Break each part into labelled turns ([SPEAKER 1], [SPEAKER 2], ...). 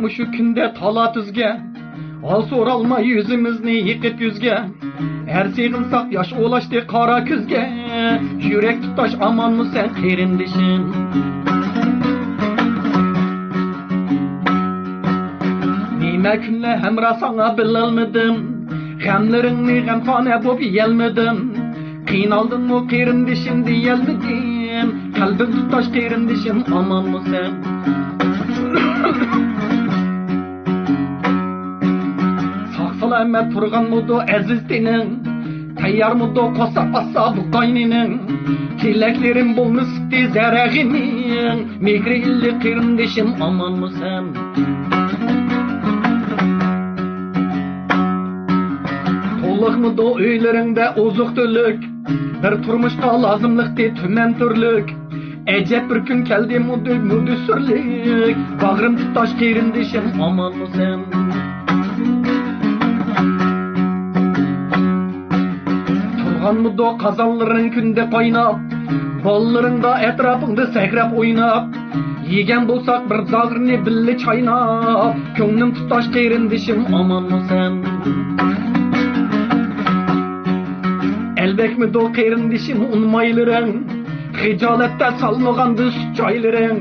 [SPEAKER 1] mı şu günde tala tüzge, al soralma yüzümüzni yıkıp yüzge. Her sığınsak yaş ulaştı kara küzge, yürek tutaş aman mı sen kerindişim. Nime günle hemra sana bilelmedim, Gemlerini gemfane bop yelmedim. Kıynaldın mı kerindişim diyelmedim, kalbim tutaş kerindişim aman mı sen. Saksala emme turgan mudu aziz dinin, tayyar mudu kosa bassa bu kayninin. Tileklerim bulmuş sikti zereğinin, mihri illi kerindişim aman mı sen. To'liq mudu uylarında uzuk tülük, bir turmuşqa lazımlıqti tümen türlük. Ecep bir gün keldi mudu sürlük, bağrım tutaş kerindişim aman mı sen. Turgan mudu kazanların günde kaynap, bollarında etrafında sekrep oynap. Yegen bulsak bir zağırni billi çaynap, könglim tutaş kerindişim aman mı sen. Elbek mi do kerindişim unmaylıren, hicalette salmağandı sütçaylıren.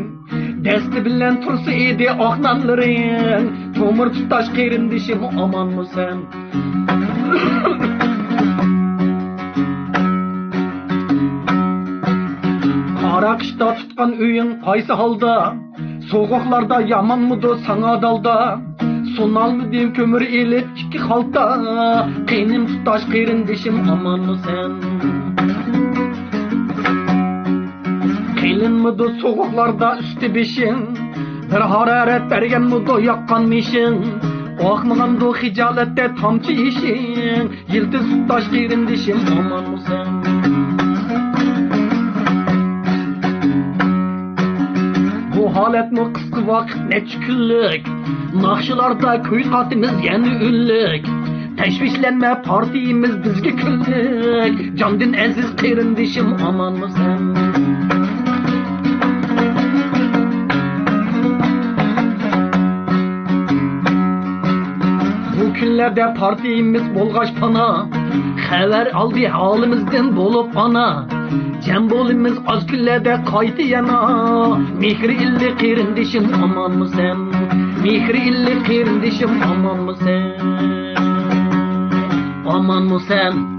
[SPEAKER 1] Desti bilen tursu idi oğnanlıren, tomur tutaş kerindişim aman mı sen. Kara kışta tutkan üyün kaysı halda, soğuklarda yaman mıdı sana dalda. Sonal mı div kömür elip iki halta, kıynim tutaş kerindişim aman mı sen. Kıylın mıdı soğuklarda üstü beşin, bir hararet bergen mıdı yakkan mişin. Oğmağın du hicalette tamçı işin, yıldız tutaş kerindişim aman mı sen. Bu halet mi kıskı vakit ne çüküllük, nakşılarda köy katımız yeni üllük. Teşvişlenme partiyimiz bizge küllük, candin aziz kerindişim aman mı sen. Bu günlerde partiyimiz bolgaç pana, haber aldı halimizden bolup ana. Cem bolimiz az günlerde kaydı yana, mihri illi kerindişim aman mı sen. Mihri illi kerindişim aman mı sen. Aman mı sen.